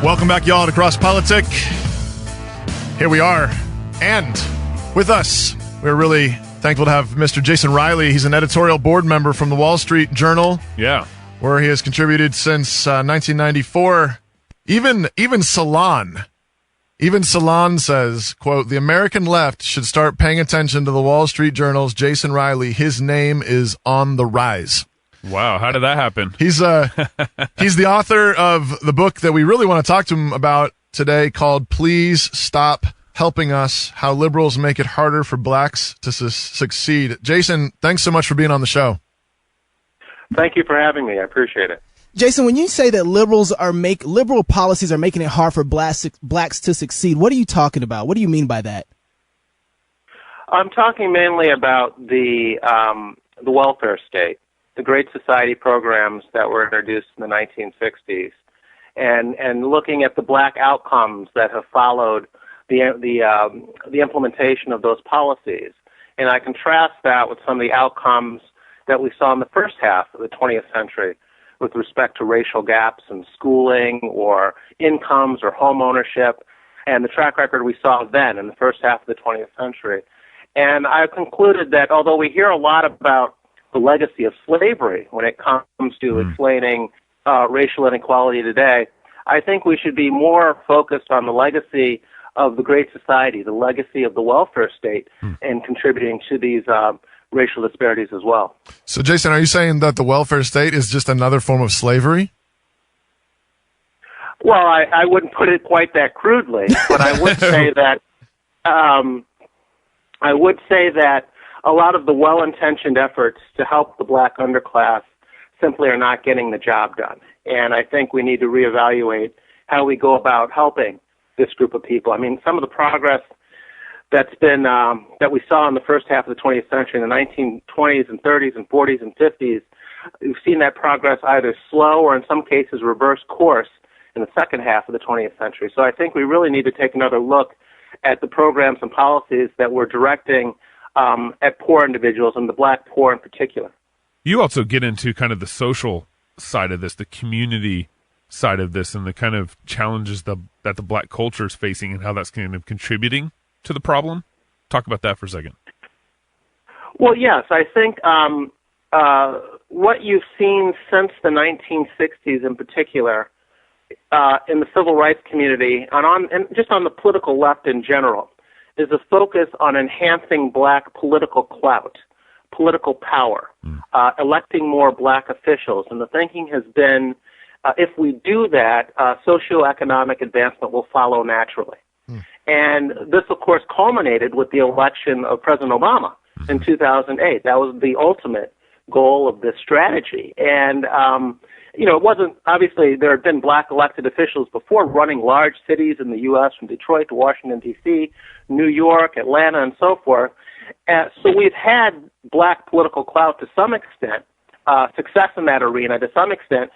Welcome back, y'all, to CrossPolitic. Here we are. And with us, we're really thankful to have Mr. Jason Riley. He's an editorial board member from the Wall Street Journal. Yeah. Where he has contributed since 1994. Even Salon says, quote, "The American left should start paying attention to the Wall Street Journal's Jason Riley. His name is on the rise." Wow, how did that happen? He's the author of the book that we really want to talk to him about today called Please Stop Helping Us, How Liberals Make It Harder for Blacks to Succeed. Jason, thanks so much for being on the show. Thank you for having me. I appreciate it. Jason, when you say that liberal policies are making it hard for blacks to succeed, what are you talking about? What do you mean by that? I'm talking mainly about the welfare state, the Great Society programs that were introduced in the 1960s, and looking at the black outcomes that have followed the implementation of those policies. And I contrast that with some of the outcomes that we saw in the first half of the 20th century with respect to racial gaps in schooling or incomes or home ownership, and the track record we saw then in the first half of the 20th century. And I concluded that although we hear a lot about the legacy of slavery when it comes to explaining racial inequality today, I think we should be more focused on the legacy of the Great Society, the legacy of the welfare state, and contributing to these racial disparities as well. So, Jason, are you saying that the welfare state is just another form of slavery? Well, I wouldn't put it quite that crudely, but I would say that a lot of the well-intentioned efforts to help the black underclass simply are not getting the job done. And I think we need to reevaluate how we go about helping this group of people. I mean, some of the progress that's been that we saw in the first half of the 20th century, in the 1920s and 30s and 40s and 50s, we've seen that progress either slow or in some cases reverse course in the second half of the 20th century. So I think we really need to take another look at the programs and policies that we're directing at poor individuals, and the black poor in particular. You also get into kind of the social side of this, the community side of this, and the kind of challenges that the black culture is facing and how that's kind of contributing to the problem. Talk about that for a second. Well, yes, I think what you've seen since the 1960s in particular in the civil rights community and just on the political left in general is a focus on enhancing black political clout, political power, electing more black officials. And the thinking has been, if we do that, socioeconomic advancement will follow naturally. And this, of course, culminated with the election of President Obama in 2008. That was the ultimate goal of this strategy. And, it wasn't, obviously, there had been black elected officials before running large cities in the U.S., from Detroit to Washington, D.C., New York, Atlanta, and so forth. So we've had black political clout to some extent, success in that arena to some extent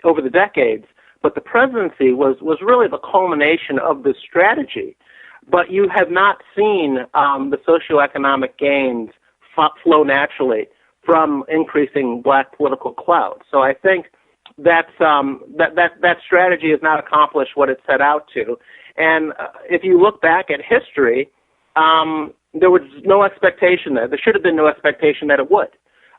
over the decades. But the presidency was really the culmination of this strategy. But you have not seen the socioeconomic gains flow naturally from increasing black political clout. So I think that strategy has not accomplished what it set out to. And if you look back at history, there was no expectation there should have been no expectation that it would.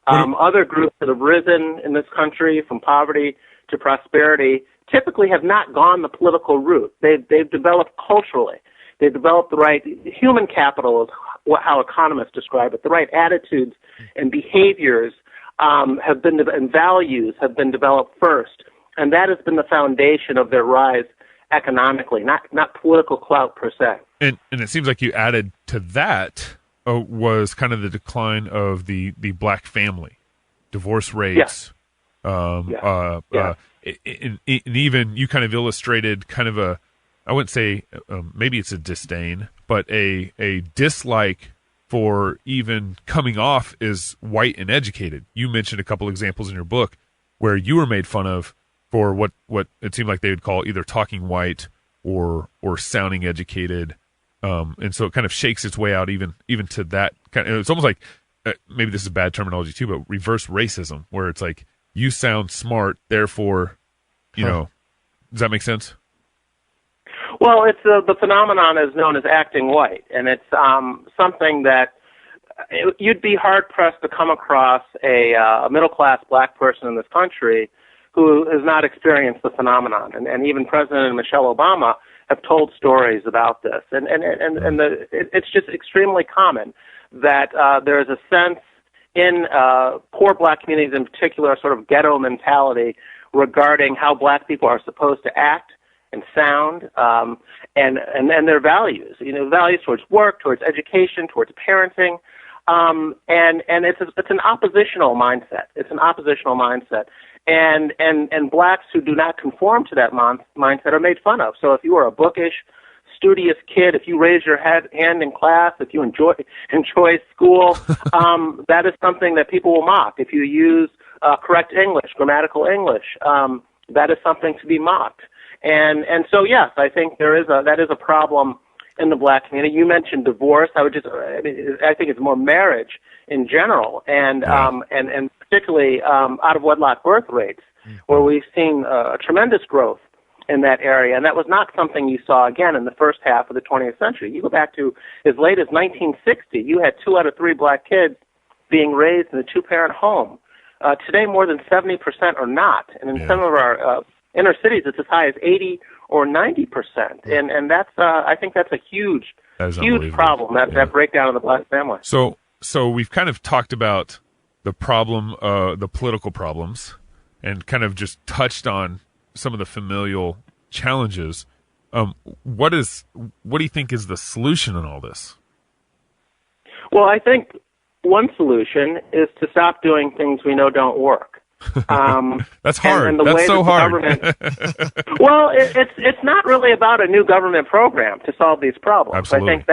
Other groups that have risen in this country from poverty to prosperity typically have not gone the political route. They've developed culturally. They've developed the right human capital, is how economists describe it, the right attitudes and behaviors and values have been developed first. And that has been the foundation of their rise economically, not political clout per se. And it seems like you added to that was kind of the decline of the black family, divorce rates. And even you kind of illustrated kind of I wouldn't say maybe it's a disdain, but a dislike for even coming off as white and educated. You mentioned a couple examples in your book where you were made fun of for what it seemed like they would call either talking white or sounding educated. And so it kind of shakes its way out even to that kind of, it's almost like maybe this is bad terminology too, but reverse racism, where it's like you sound smart, therefore, does that make sense? Well, it's the phenomenon is known as acting white, and it's something that you'd be hard-pressed to come across a middle-class black person in this country who has not experienced the phenomenon. And even President Michelle Obama have told stories about this. It's just extremely common that there is a sense in poor black communities in particular, a sort of ghetto mentality regarding how black people are supposed to act and sound, and their values, values towards work, towards education, towards parenting. And it's an oppositional mindset. It's an oppositional mindset. And blacks who do not conform to that mindset are made fun of. So if you are a bookish, studious kid, if you raise your hand in class, if you enjoy school, that is something that people will mock. If you use correct English, grammatical English, that is something to be mocked. And so yes, I think that is a problem in the black community. You mentioned divorce. I think it's more marriage in general, and particularly out of wedlock birth rates, where we've seen a tremendous growth in that area, and that was not something you saw again in the first half of the 20th century. You go back to as late as 1960, you had 2 out of 3 black kids being raised in a 2-parent home. Today, more than 70% are not, and in some of our inner cities, it's as high as 80 or 90%, and that's I think that's a huge problem, that breakdown of the black family. So we've kind of talked about the problem, the political problems, and kind of just touched on some of the familial challenges. What do you think is the solution in all this? Well, I think one solution is to stop doing things we know don't work. That's hard. And That's so hard. Well, it's not really about a new government program to solve these problems. Absolutely. I think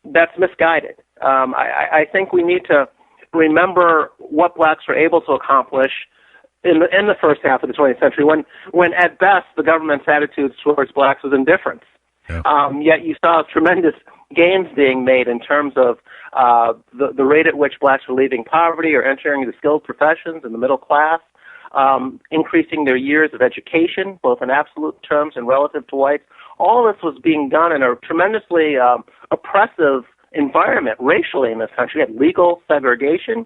that's misguided. I think we need to remember what blacks were able to accomplish in the first half of the 20th century, when at best the government's attitudes towards blacks was indifference. Yeah. Yet you saw tremendous gains being made in terms of the rate at which blacks were leaving poverty or entering the skilled professions in the middle class, increasing their years of education, both in absolute terms and relative to whites. All this was being done in a tremendously oppressive environment racially in this country. We had legal segregation,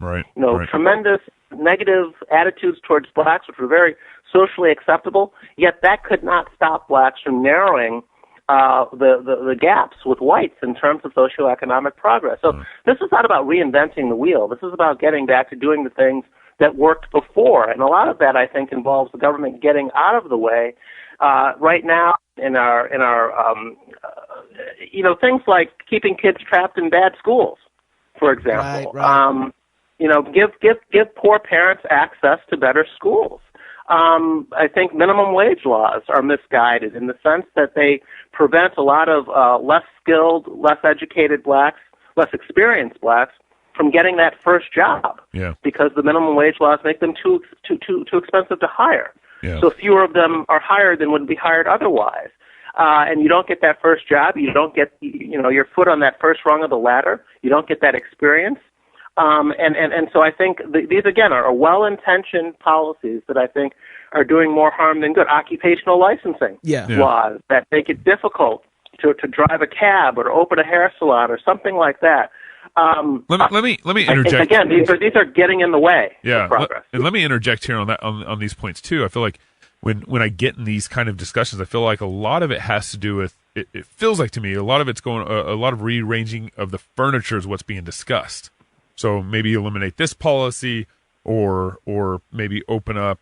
tremendous negative attitudes towards blacks, which were very socially acceptable, yet that could not stop blacks from narrowing the gaps with whites in terms of socioeconomic progress. So this is not about reinventing the wheel. This is about getting back to doing the things that worked before. And a lot of that, I think, involves the government getting out of the way. Right now, in our things like keeping kids trapped in bad schools, for example. Right. Give poor parents access to better schools. I think minimum wage laws are misguided in the sense that they prevent a lot of less skilled, less educated blacks, less experienced blacks from getting that first job. Yeah. Because the minimum wage laws make them too expensive to hire. Yeah. So fewer of them are hired than would be hired otherwise. And you don't get that first job. You don't get your foot on that first rung of the ladder. You don't get that experience. And so I think these, again, are well-intentioned policies that I think are doing more harm than good. Occupational licensing laws that make it difficult to drive a cab or to open a hair salon or something like that. Let me interject. Again, these are getting in the way of progress. And let me interject here on these points too. I feel like when I get in these kind of discussions, I feel like a lot of it has to do with it feels like to me a lot of it's going a lot of rearranging of the furniture is what's being discussed. So maybe eliminate this policy, or maybe open up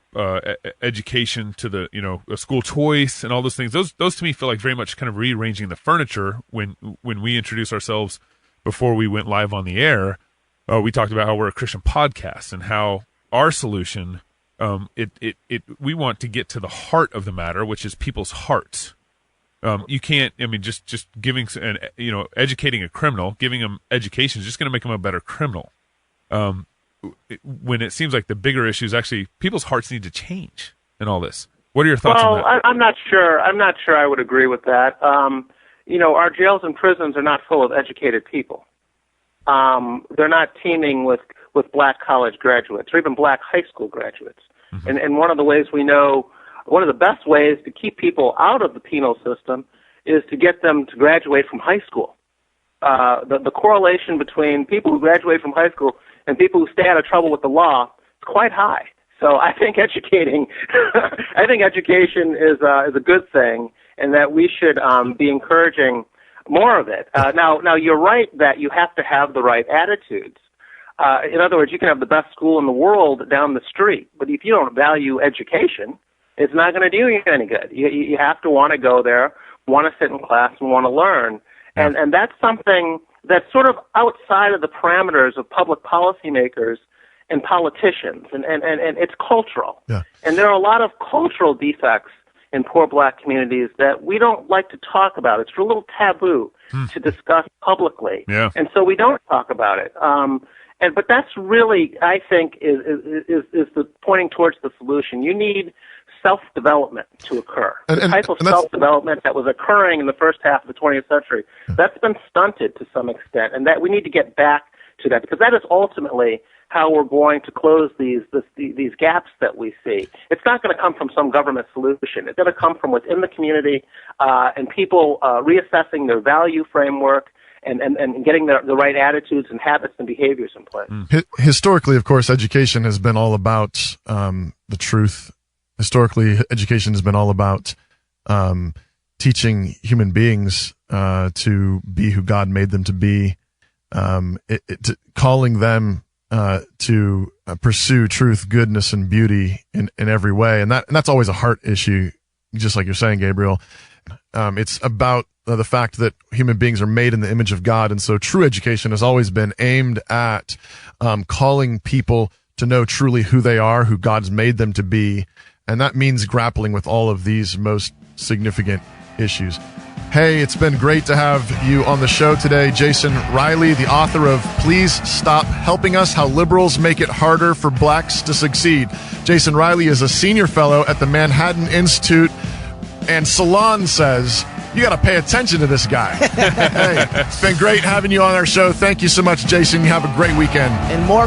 education to the a school choice and all those things. Those to me feel like very much kind of rearranging the furniture. When we introduced ourselves before we went live on the air, we talked about how we're a Christian podcast and how our solution we want to get to the heart of the matter, which is people's hearts. You can't. I mean, just giving educating a criminal, giving them education is just going to make them a better criminal. When it seems like the bigger issue is actually people's hearts need to change in all this. What are your thoughts on that? Well, I'm not sure. I'm not sure I would agree with that. Our jails and prisons are not full of educated people. They're not teeming with black college graduates or even black high school graduates. Mm-hmm. And one of the ways we know. One of the best ways to keep people out of the penal system is to get them to graduate from high school. The correlation between people who graduate from high school and people who stay out of trouble with the law is quite high. So I think education is a good thing, and that we should be encouraging more of it. Now you're right that you have to have the right attitudes. In other words, you can have the best school in the world down the street, but if you don't value education, it's not going to do you any good. You have to want to go there, want to sit in class, and want to learn. And that's something that's sort of outside of the parameters of public policymakers and politicians, and it's cultural. Yeah. And there are a lot of cultural defects in poor black communities that we don't like to talk about. It's a little taboo to discuss publicly. Yeah. And so we don't talk about it. But that's really, I think, is the pointing towards the solution. You need self-development to occur. The type of self-development that was occurring in the first half of the 20th century, that's been stunted to some extent, and that we need to get back to that, because that is ultimately how we're going to close these gaps that we see. It's not going to come from some government solution. It's going to come from within the community, and people reassessing their value framework and getting the right attitudes and habits and behaviors in place. Historically, of course, education has been all about the truth. Historically, education has been all about teaching human beings to be who God made them to be, calling them to pursue truth, goodness, and beauty in every way. And that's always a heart issue, just like you're saying, Gabriel. It's about the fact that human beings are made in the image of God. And so true education has always been aimed at calling people to know truly who they are, who God's made them to be. And that means grappling with all of these most significant issues. Hey, it's been great to have you on the show today. Jason Riley, the author of Please Stop Helping Us, How Liberals Make It Harder for Blacks to Succeed. Jason Riley is a senior fellow at the Manhattan Institute, and Salon says, you got to pay attention to this guy. Hey, it's been great having you on our show. Thank you so much, Jason. You have a great weekend. And more